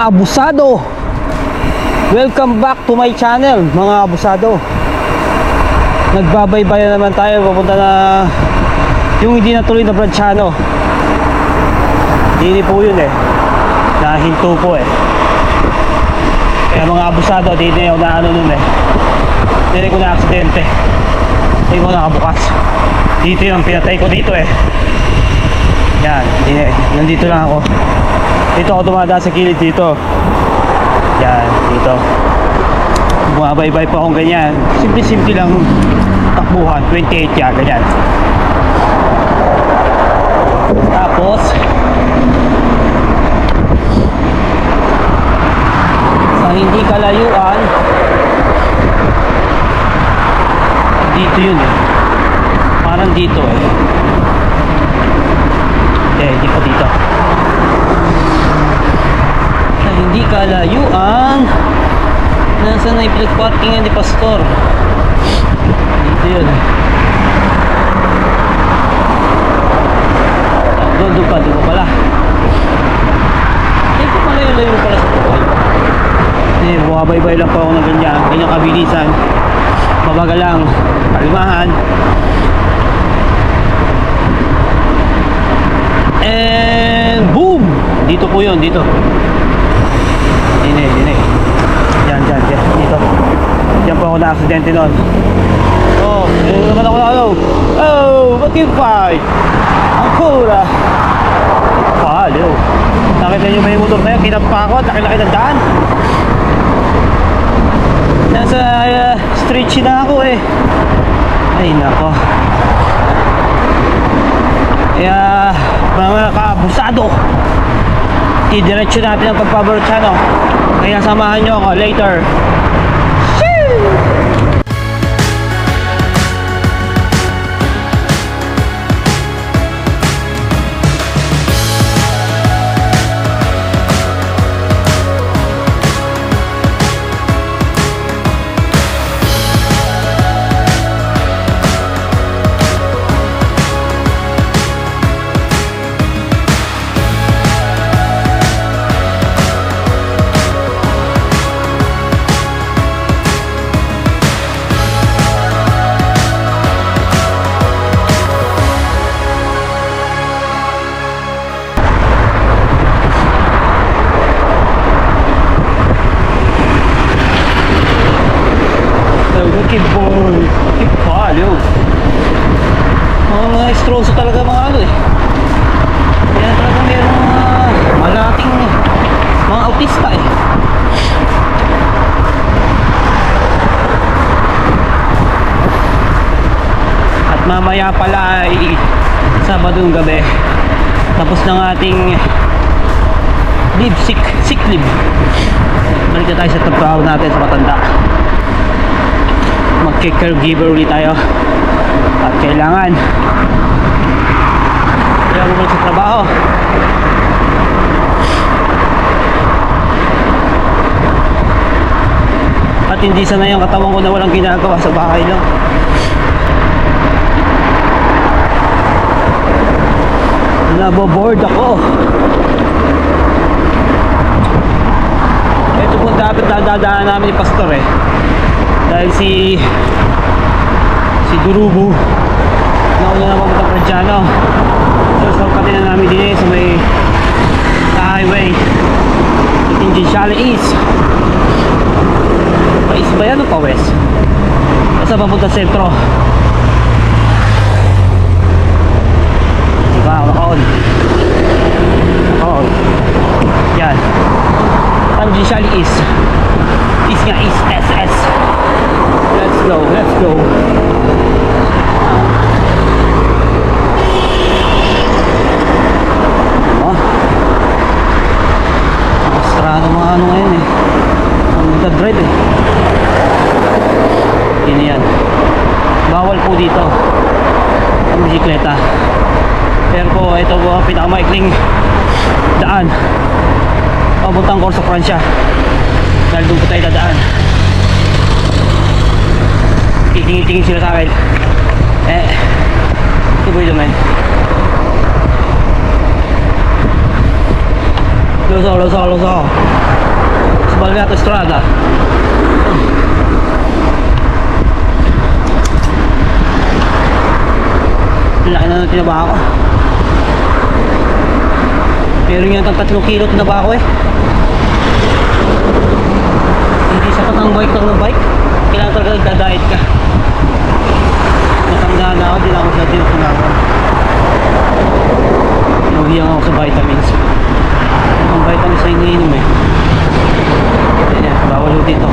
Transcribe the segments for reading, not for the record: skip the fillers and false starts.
abusado. Welcome back to my channel, mga abusado. Nagbabaybayan naman tayo, papunta na yung hindi natuloy na Branciano. Hindi po yun nahinto po kaya mga abusado, hindi na ako na ano nun hindi ko na aksidente, hindi ko nakabukas. Dito yung pinatay ko dito yan, nandito lang ako. Dito ako dumadaan sa gilid dito. Yan, dito bumabaybay pa akong ganyan. Simple lang takbuhan, 28 yan, ganyan. Tapos sa hindi kalayuan, dito yun parang dito hindi pa dito. Sa hindi kalayuan, nasa na yung pinag-parkingan ni Pastor. Dito yun doon pa pala. Hindi ko malayo-layo pala sa buhay. Bumabaybay lang po ako ng ganyang kabilisan. Mabagal lang, kalimahan. And boom! Dito po yun, dito. Dine. Yan, dito. Diyan po ako na-aksidente nun. Naman ako ba't yung fight? Ang kura. Palo. Nakita nyo ba yung motor na yun? Kinapa ako, laki-laki ng daan. Nasa stretch na ako ay nako. Kaya mga kaabusado, didiretso natin ang pagpabarchano. Kaya samahan nyo ako later. Mga estroso talaga mga kaya talaga mayroong malaking mga autista At mamaya pala ay Sabadong gabi, tapos ng ating sick leave. Balik na tayo sa trabaho natin sa Matanda. Mag-caregiver ulit tayo at kailangan bumalik sa trabaho. At hindi sanay ang katawan ko na walang ginagawa sa bahay lang. Naboboard ako. Ito po dapat dadaan namin ni Pastor dahil si Durubo nauna na mapunta Branciano. So pati na namin din sa may highway Tinginsiale East. Pa-east ba yan o pa-west? Basta papunta sentro. Diba? Naka-on. Yan, Tinginsiale East. East nga, East, SS. Let's go. Strano mga ngayon ang nagdadrive yan. Bawal po dito ang bisikleta. Pero po ito po ang pinakamaikling daan papuntang Corso Francia, dahil doon po tayo dadaan. Titingin sila sa akin tuboy naman. Lusaw. Sa Balgato Estrada. Laki na tinaba ako. Meron yung 3 kilo tinaba ako eh. Hindi sapat ang bike lang ng bike. Kailangan talaga nagda-diet ka. Matanda na ako, di na ako sa tinutunawan. Inuhiyang ako sa vitamins. Ang vitamins na iniinom eh. Ayan, bawal ho dito.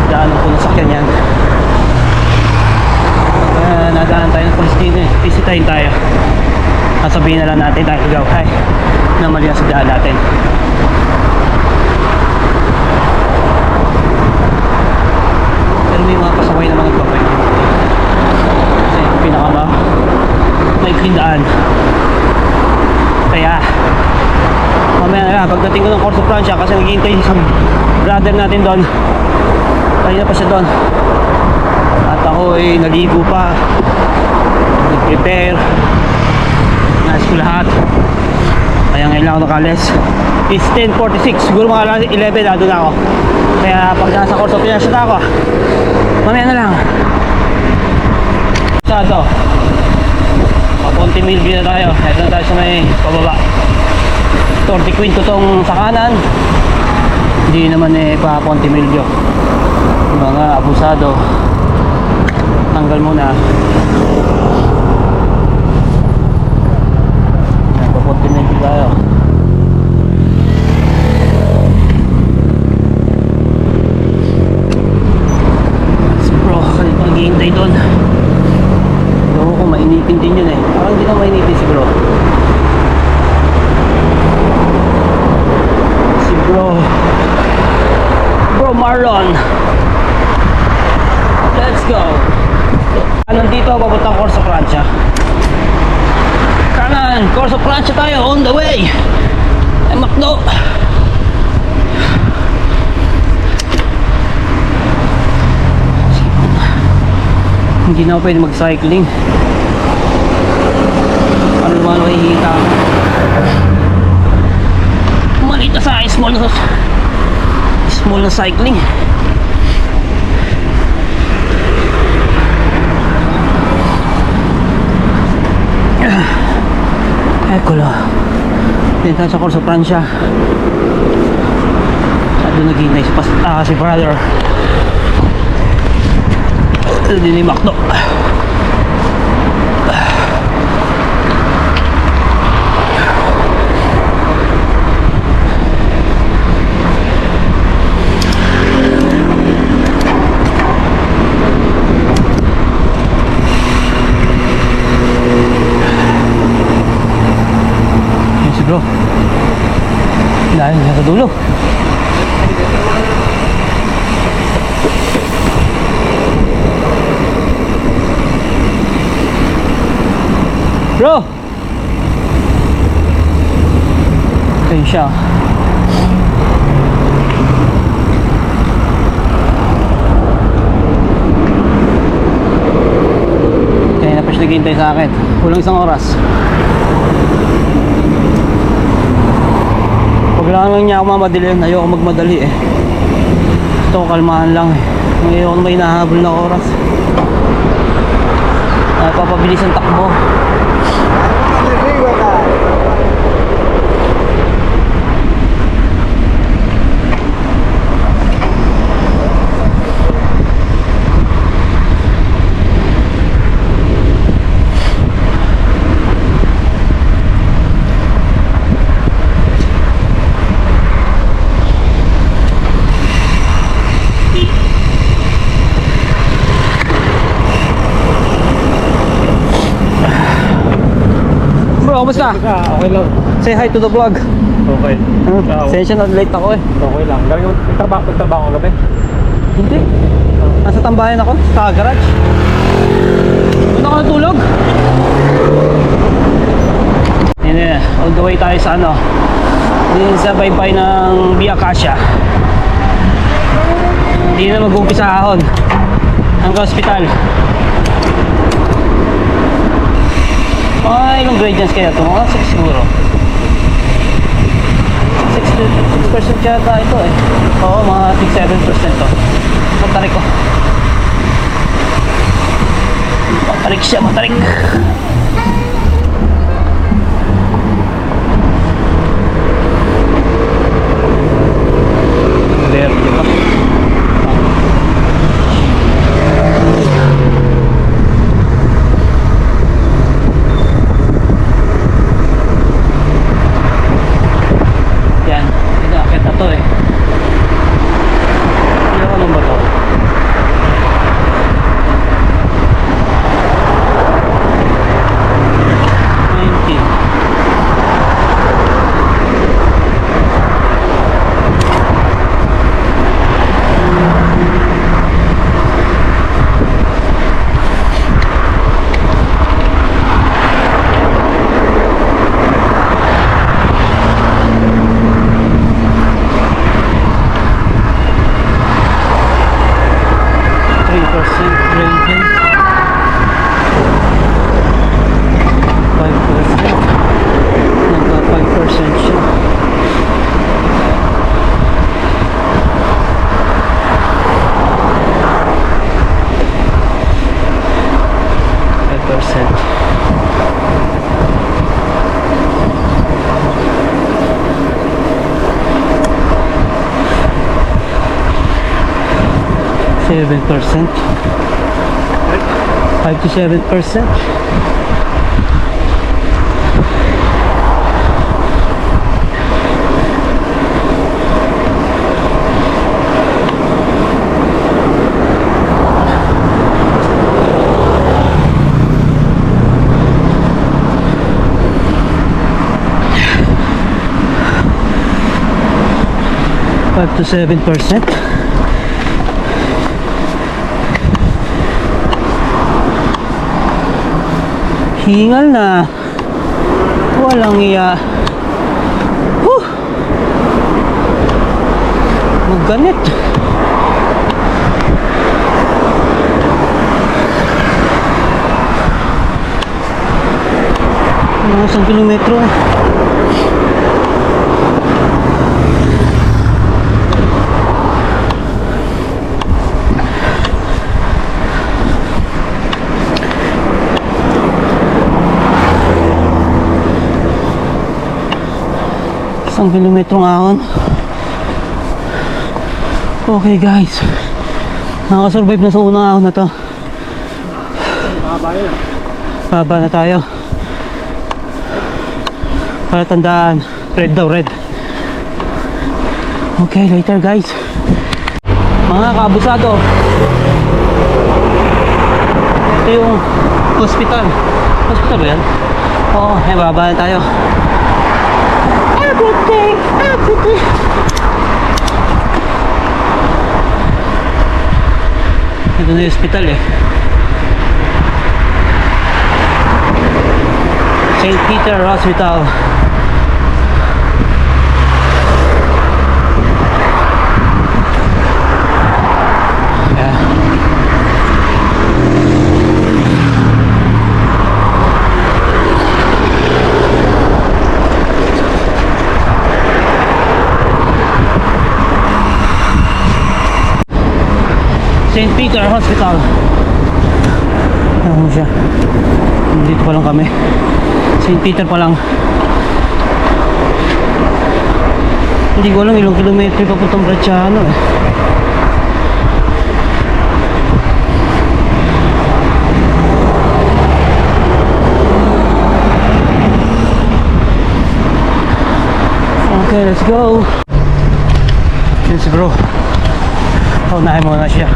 Daanan ko na sakyan yan. Nadaan tayo ng Palestine eh. Visitahin tayo. At sabihin na lang natin tayo ikaw, hi, na mali ang sadaan natin. Pero may mga pasaway na mga nagbabay. Kasi pinaka maikling daan. Kaya mamaya na lang, pagdating ko ng Corso Francia, kasi naghihintay isang brother natin doon. Kanina pa siya doon. At ako ay naligo pa, nag-prepare, nais ko lahat. Kaya ngayon lang ako nakalis. It's 10:46, siguro mga alas 11 na doon ako. Kaya pag nasa Corso Francia na ako, mamaya na lang. Sado Papunti Milview na tayo. Head na tayo sa may pababa. Torte Quinto tong sa kanan. Hindi naman eh pa Ponte Milview. Mga abusado, tanggal muna. Papunti Milview tayo. Bro, kanina pa naghihintay doon. Ewan ko, mainitin din yun eh. Parang hindi na mainitin siguro. Si Bro Marlon. Let's go. Nandito, papuntang Corso Francia. Kanan, Corso Francia tayo, on the way. Ay, Macdo. Hindi na ako pwede mag-cycling. Ano naman ako hihita ako. Maliit na sa akin, small na cycling. Ecolo. Dito tayo sa Corso Francia. At doon naghihintay si brother. Ito din yung Macdo. Yan si bro. Dahil niya sa dulo. Bro! Ito yun siya. Kaya na pa siya naghihintay sa akin. Kulang isang oras. Pag lang niya ako mamadali, ayoko magmadali eh. Gusto ko kalmahan lang eh. Ayoko na may hinahabol na oras. Papabilis ang takbo. Kamusta? Okay lang. Say hi to the vlog. Okay. Sensya na late ako eh. Okay lang. Galing mo nagtrabaho ka gabi? Hindi. Nasa tambayan ako, sa garage. Doon ako natulog. Yan, all the way tayo sa ano. Din sa baybay ng Via Acacia. Hindi na mag-umpisa ahon. Hanggang hospital. Mga ilang gradients kaya ito? Mga 6 siguro. 6% yata ito eh. Oo, mga 6-7% to. Matarik ko. Matarik siya, matarik. There, di ba? Yan, inakit na to eh. Ilang ano ba to? Seven percent, 5 to 7%. Five to 7%. Hingal na. Walang iya. Magganit. Mga 1 kilometro. Isang kilometrong ahon. Okay guys, nakakasurvive na sa unang ahon na to. Baba na tayo. Para tandaan, red daw, red. Okay, later guys. Mga kaabusado, ito yung hospital. Hospital ba yan? Oo, baba na tayo. Everything. Ito na yung hospital eh. St. Peter Hospital. Yeah. St. Peter Hospital. Ano siya? Dito pa lang kami. St. Peter pa lang. Hindi ko alam ilang kilometro papuntang Bracciano eh. Okay, let's go. Yun si bro. Unahin mo na siya.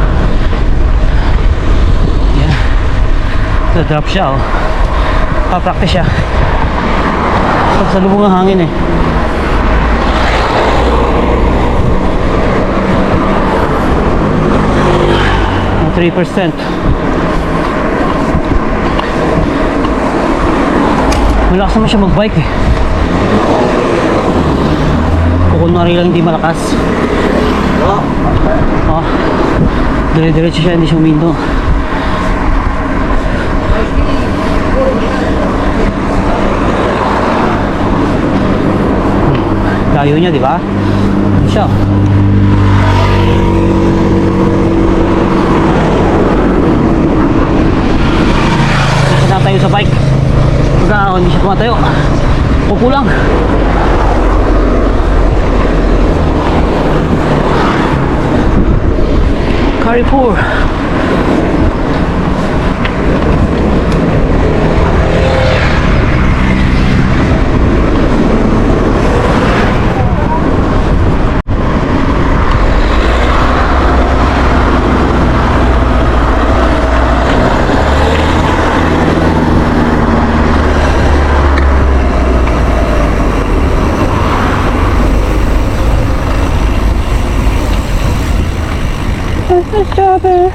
Yan. Drop siya oh. Papractice siya. Pagsalubong ang hangin eh. Ang 3%. Malakas naman siya magbike eh. Kunwari lang hindi malakas. Oh, dire-diretso siya, hindi siya huminto. Ayaw niya, di ba? Yun siya. Isa na tayo sa bike. Pagka hindi siya tumatayo. Upo lang. Carrefour. Strawberry.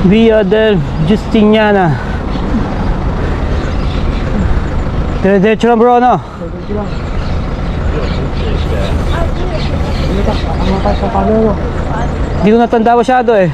Via del Justiniana. Diretso lang bro, no? Hindi ko natanda masyado eh.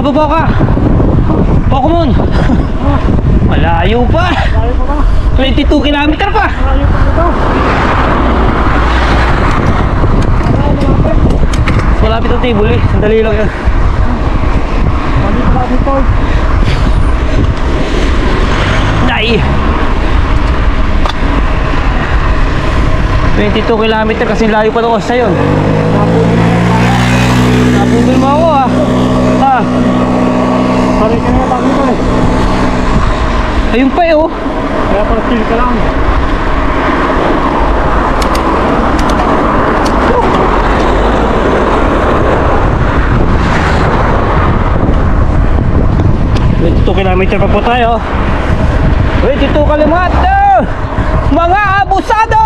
baba ka. Pokemon. Malayo pa. Layo pa ba? 22 kilometer pa. Layo pa ito. Malapit ang table eh. Sandali lang yan. Mali pa dito. Nay! 22 kilometer kasi layo pa doon sa yun. Napugol mo ako ah. Ah, Sorry ka na yung dito eh. ayun pa eh oh. Kaya para chill ka lang. Wait, 2 kilometer pa po tayo. 22 kilometer! Mga abusado!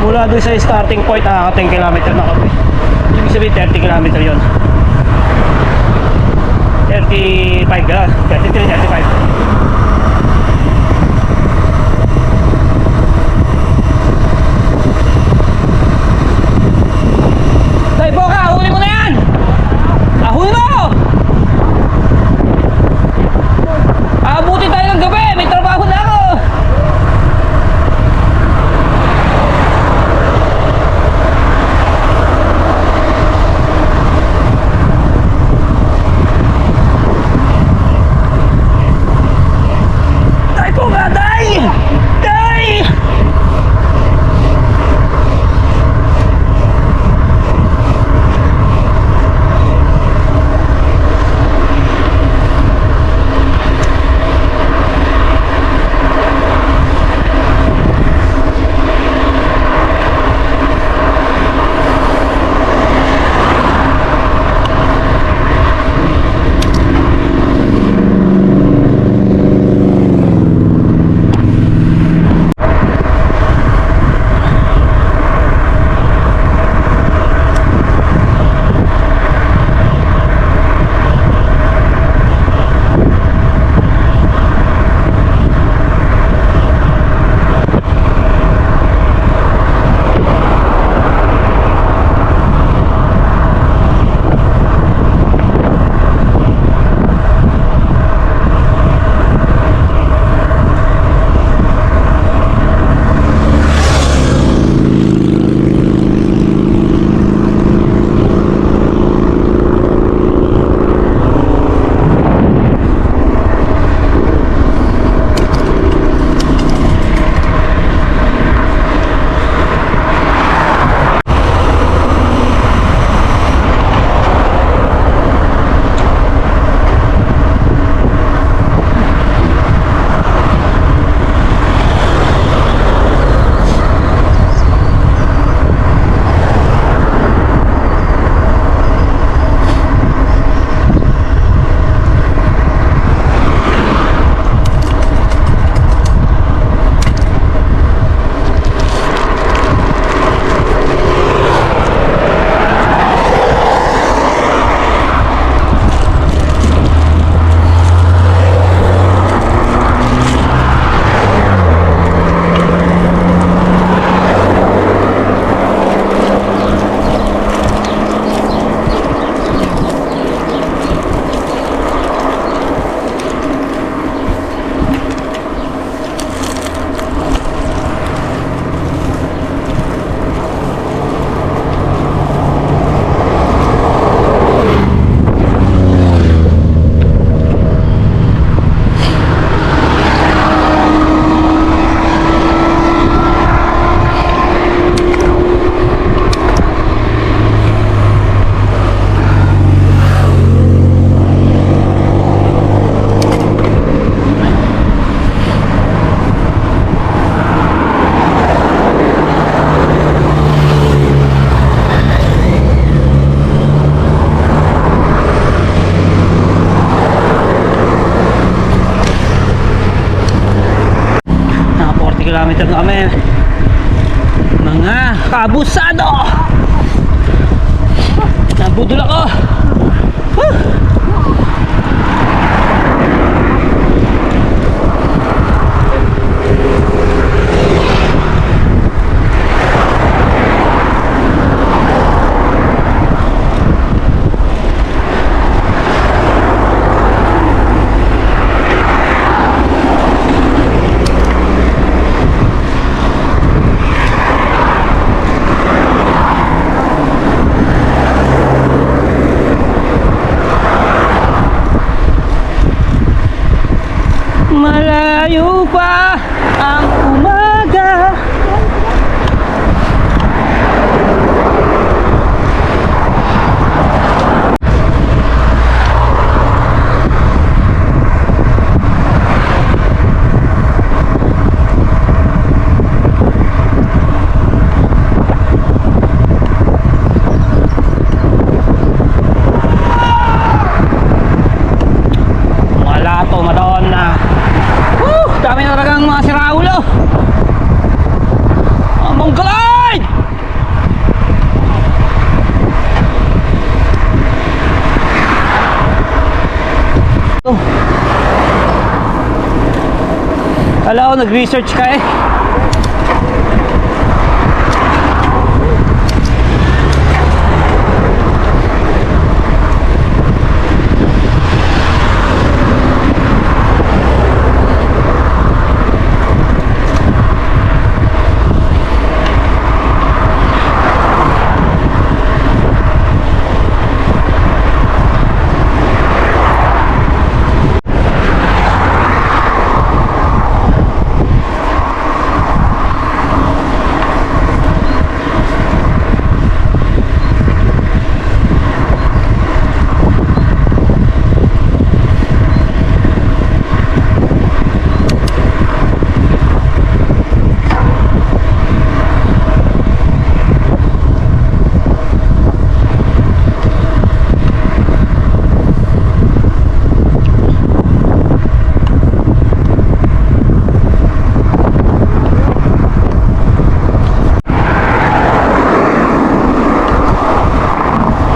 Mula doon sa starting point, 10 kilometer na kami. Ibig sabihin 30 kilometer yun. 35 ka, 33, 35. Dahil po ka, huli mo na yan! Huli mo! Aabutin tayo ng gabi, may trabaho na ako! Dahil po ka, dahil! Dahil! kilometer na kami, mga kabusado. Nabudol ako. Kala ko nag-research ka eh.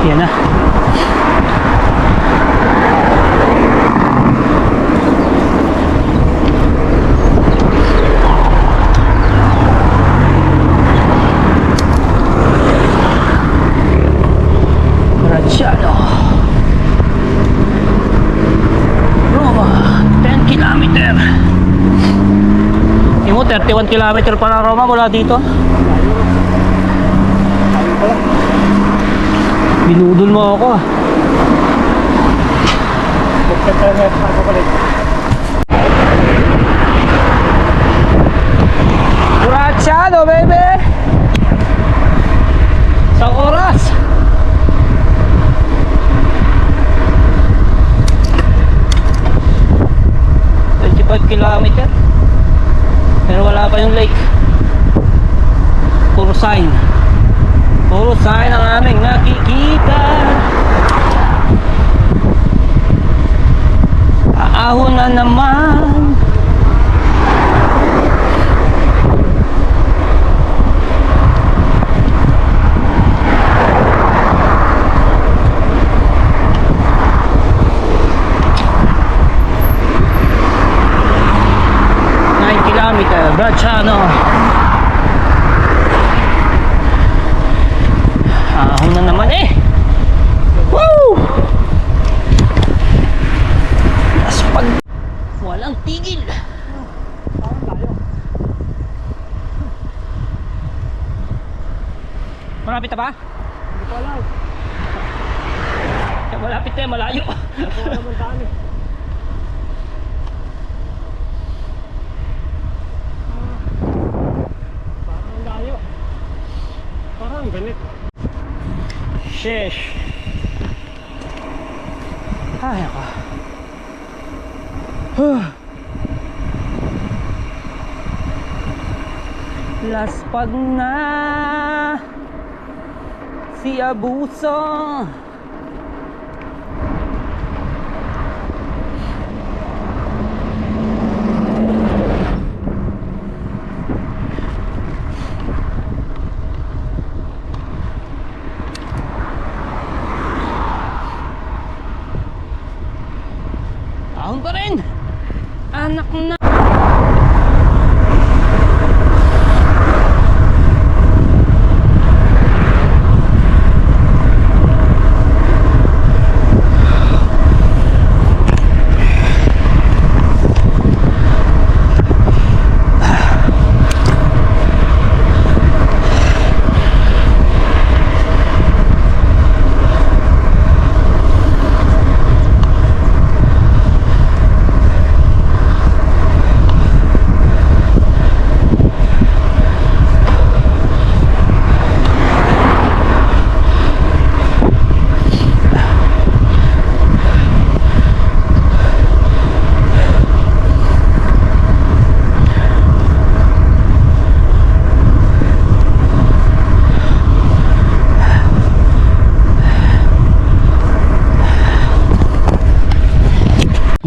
Yan na. Bracciano. Roma, 10 kilometer. Hindi mo, 31 kilometer pa na Roma mula dito. Binudol mo ako ah. Magkakaroon ako balik. Bracciano, baby! Sa oras! Kilometer pero wala pa yung lake. Puro sign ang aming nakikita. Aahon na naman. Bracciano. Ahon na naman eh. Woo! Laspag. Walang tigil. Malapit na ba? Hindi ko alam. Malapit na, malayo. Hindi ko alam ang daan eh. Parang ganit. Sheesh. Ay, ako. Laspag na si Abuso. Ahon pa rin. Anak na.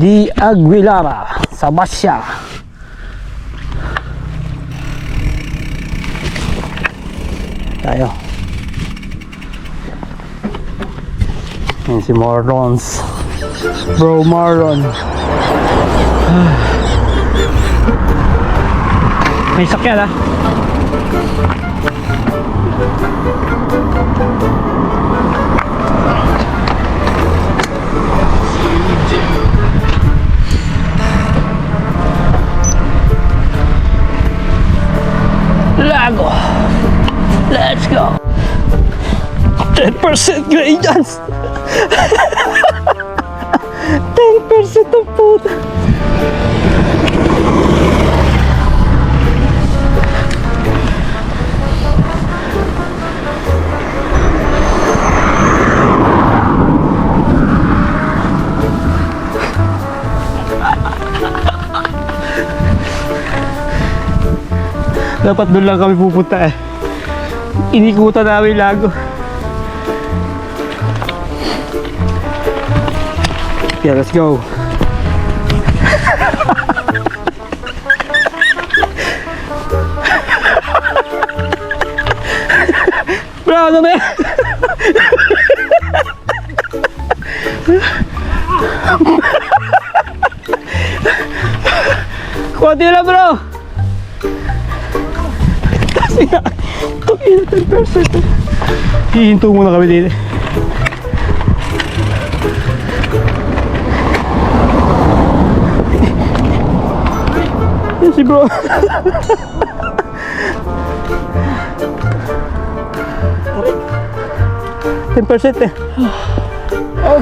Di Aguilara sa Basya. Tayo. Yan si Marlons. Bro Marlon. May sakyan, ha? Lago. Let's go. 10% gradients. 10% ng puta. Dapat doon lang kami pupunta eh. Inikutan namin lago. Yeah, let's go. Bro, ano ba yan? Kunti lang bro. Kasi na, 10%. Hihinto muna kami dito. Yan si bro. 10% eh. Oh.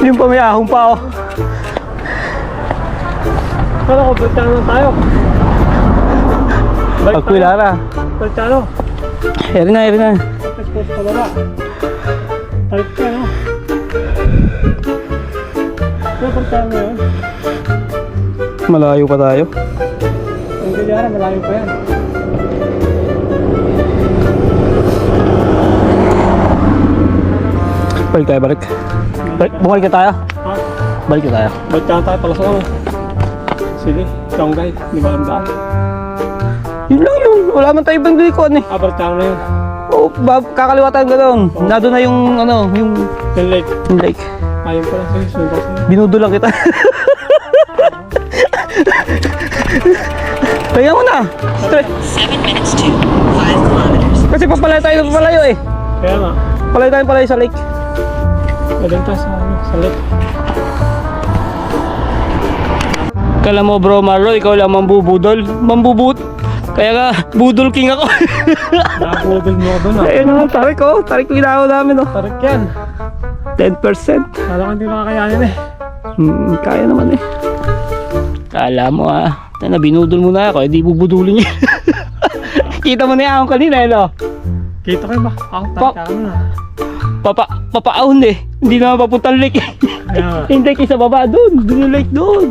Yung pamayahong pa oh. Kala ko, baliktad na tayo. Pagkulara. Baliktad na. Eri na. Pagkakos pa baba. Baliktad na. Baliktad na yun. Malayo pa tayo. Ang galyara, malayo pa yan. Balik. Bumalik na tayo. Ha? Balik na tayo. Baliktad na tayo pala sa kamo. Sige, ikaw ang guide. Hindi ba alam daan? Yun lang yun. Wala man tayo ibang likod eh. Baliktad na yun. Oh, kakaliwa tayo gano'n. Nado na yung yung Yung lake. lake. Ayun pala. Sige, sunod kasi. Binudulang kita. Kaya mo na. 7 minutes to 5 kilometers. Kasi papalayo eh. Kaya nga. Palayo sa lake. Galing tayo sa lake. Kala mo bro Marlo, ikaw lang mambubudol. Kaya nga, budol king ako. Nakabudol mo ako doon ah. Ayun naman, tarik ko. Tarik ko ginawa namin oh. Tarik yan. 10%. Kala ko hindi makakayanin eh. Kaya naman eh. Kala mo binudol mo na ako, hindi bubudulin yun. Kita mo na yung ahong kanina eh no? Kita kayo ba? Ako tayo na. Papaahon eh. Hindi naman papuntang lake eh. Kaya nga. Hindi kayo sa baba doon. Doon yung lake doon.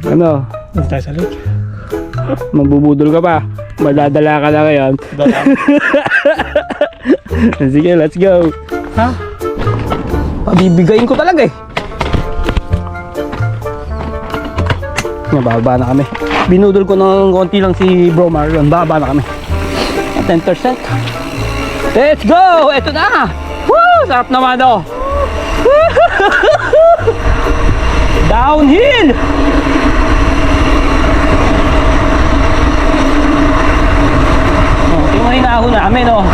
Ano? Doon tayo sa lake. Magbubudol ka pa. Madadala ka na ngayon. Sige, let's go. Ha? Pabibigayin ko talaga eh. Bababa na kami. Binudol ko ng konti lang si Bro Marlon. Bababa na kami. 10%. Let's go! Ito na! Woo! Sarap naman oh! Downhill! Oh, ito yung hinahon namin oh.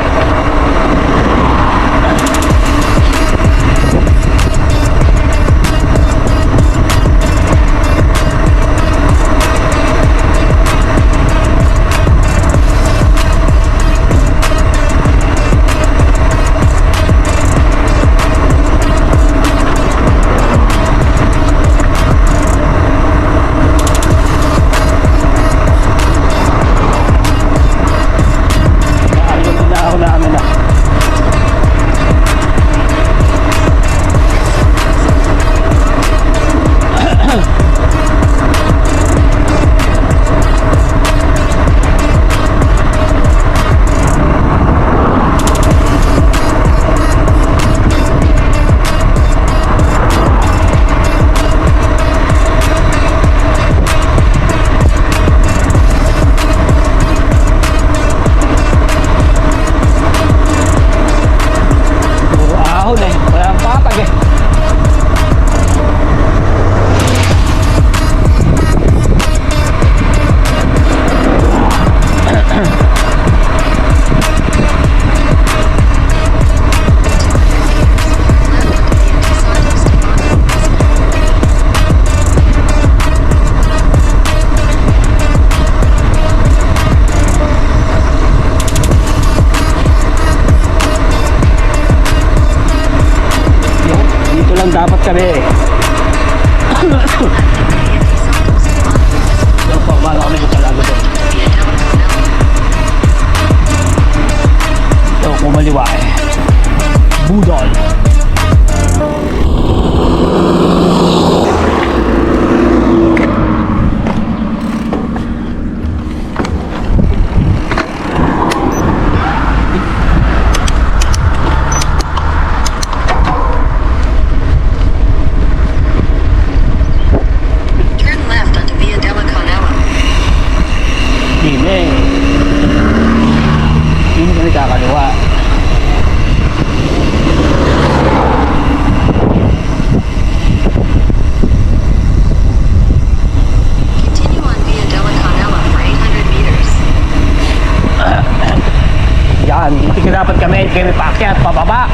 kami paakyat, pababa.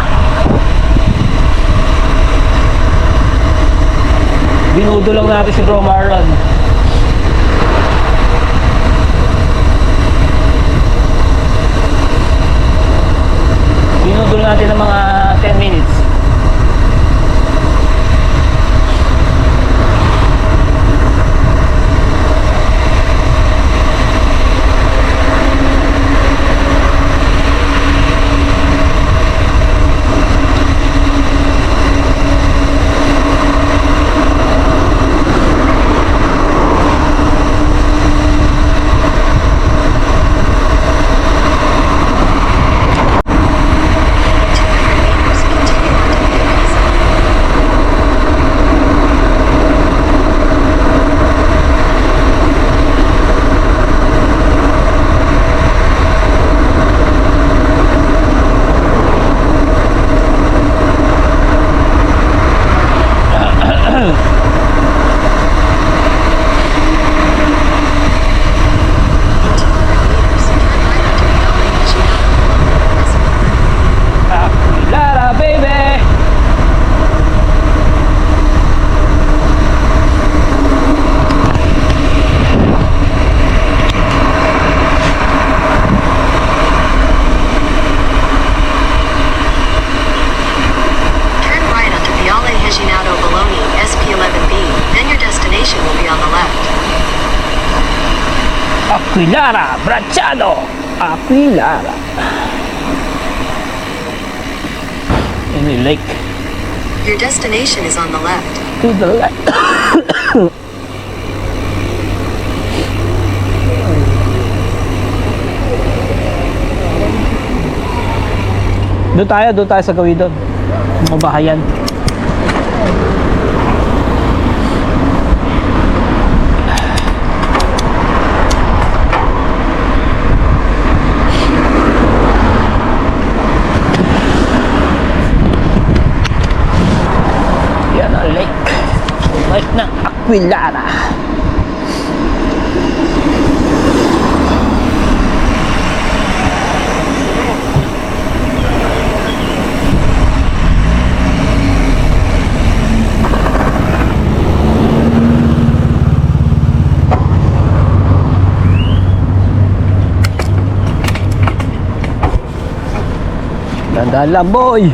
Binudo lang natin si Bro Marlon. Binudo natin ng mga 10 minutes. Lara, baby! Turn right onto Viale Higinato Bologna, SP11B, then your destination will be on the left. Aquilara, Bracciano! Aquilara. In the lake. Your destination is on the left. To the left. Doon tayo sa gawin doon. Mga bahayan. Yan ang lake. Lake ng Aquilara. Dandan lang, boy.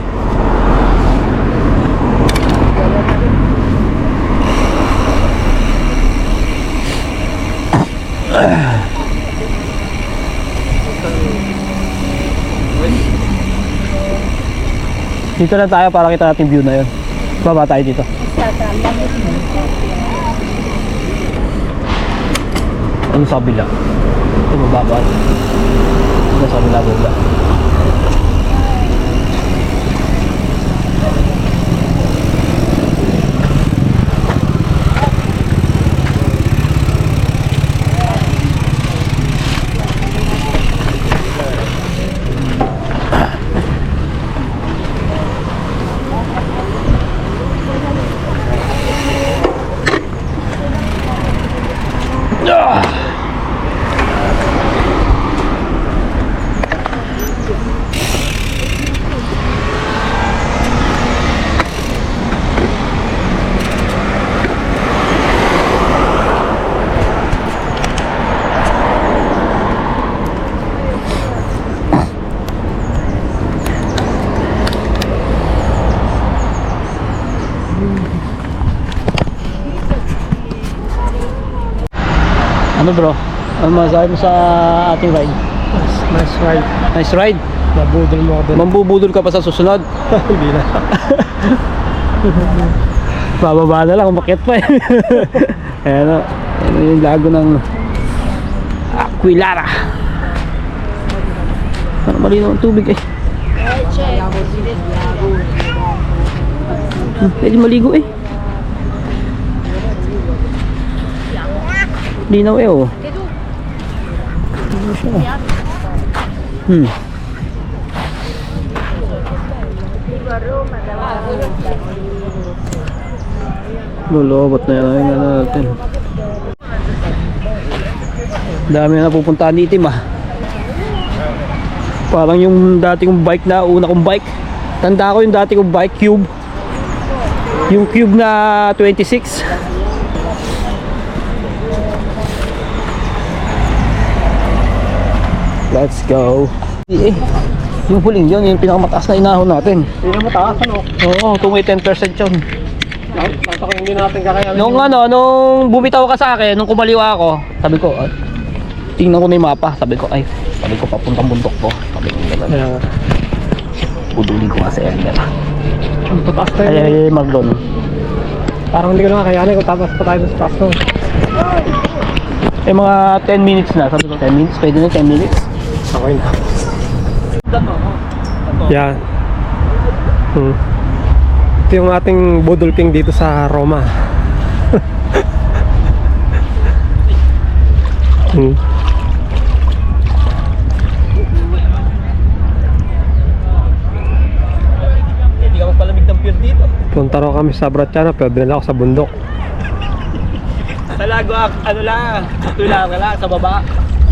Dito na tayo para kita natin view na yun. Baba tayo dito. Ano sa kabila? Ito mababa. Ito sa kabila baba. Ano bro? Ano masasabi mo sa ating ride? Nice ride. Nice ride? Nabudol mo ako doon. Mambubudol ka pa sa susunod? Hindi na. Bababa na lang, umakyat pa eh. Ayan o. Ayan yung lago ng Aquilara. Parang malinaw ang tubig eh. Pwede maligo eh. Linaw eh oh. Lulobot na yan natin. Dami na napupuntahan ni Itim ah. Parang yung dati kong bike na, una kong bike. Tanda ko yung dati kong bike, Cube. Yung Cube na 26. Let's go. Yung huling yun, yung pinakamataas na inahon natin. Hindi na mataas, ano? Oo, tumay 10% yun. Nasa ko hindi natin kakayanin. Nung bumitaw ka sa akin, nung kumaliwa ako, sabi ko, tingnan ko na yung mapa. Sabi ko, papuntang bundok ko. Sabi ko, Kaya nga. budulin ko nga sa Elmer. Ang tataas na yun. Ay, Maglon. Parang hindi ko na kakayanin kung tapos pa tayo sa taas no. Eh, mga 10 minutes na. Sabi ko, 10 minutes? Pwede na 10 minutes? Okay na. Yan. Ito yung ating Budol King dito sa Roma. Hindi ka magpalamig ng pier dito. Punta raw kami sa Bracciano pero dinala ako sa bundok. Talago, ano lang, tulang ka lang sa baba.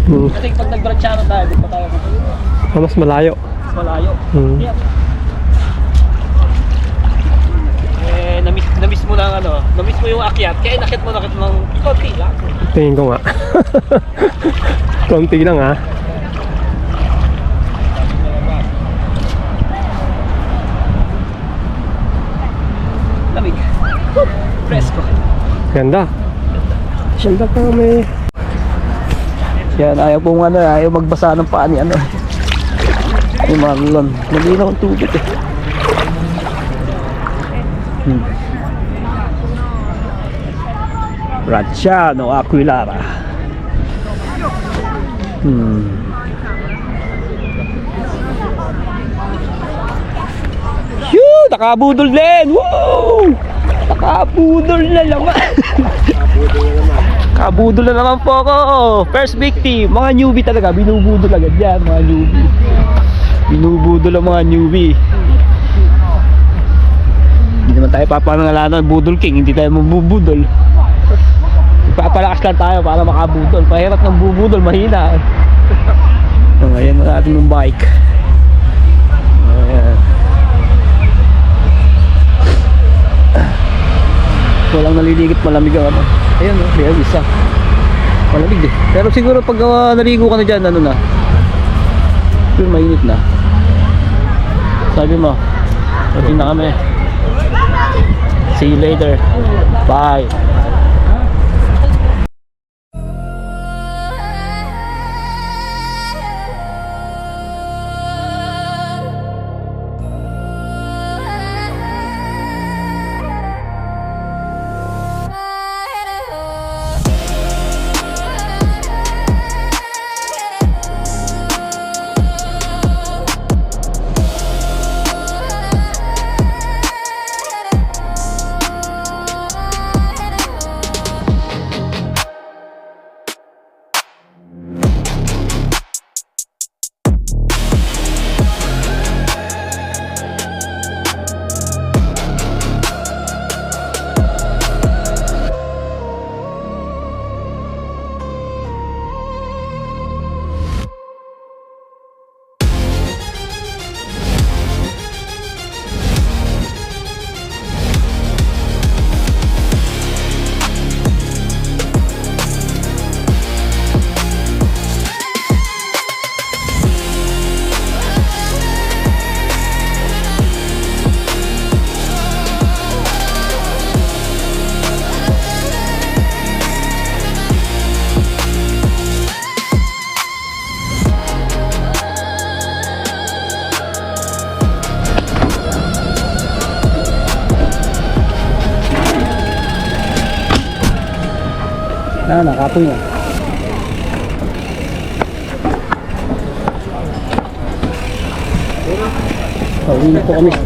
Kasi pag nag-Bracciano tayo, di pa tayo Mas malayo. mas malayo. Yeah. Namiss mo na namiss mo yung akyat, kaya inakit mo ng konti lang. Tingin ko nga. Konti lang ha. Lamig. Fresco. Ganda. Ganda pa may... Yan, ayaw magbasa ng paa ni yung Marlon. Nalinaw ang tubig eh. Bracciano Aquilara. Yoo! Nakabudol din! Woo! Nakabudol na naman! Kabudol na naman po ako. First victim, mga newbie talaga. Binubudol agad yan, mga newbie. Binubudol ang mga newbie. Hindi naman tayo papanangalanan Budol King. Hindi tayo mabubudol. Papalakas lang tayo para makabudol. Pahirap ng bubudol, mahina. So, ngayon na natin yung bike. Ayan. Walang naliligit, malamig ang Ayan o, may isa. Malamig eh. Pero siguro pag naligo ka na dyan, na? Pero mainit na. Sabi mo, pwede na kami. See you later. Bye. Nakapoy na.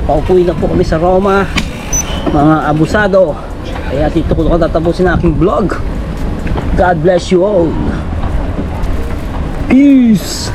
Pauwi na po kami sa Roma, mga abusado. Kaya dito ko tatapusin ang aking vlog. God bless you all. Peace.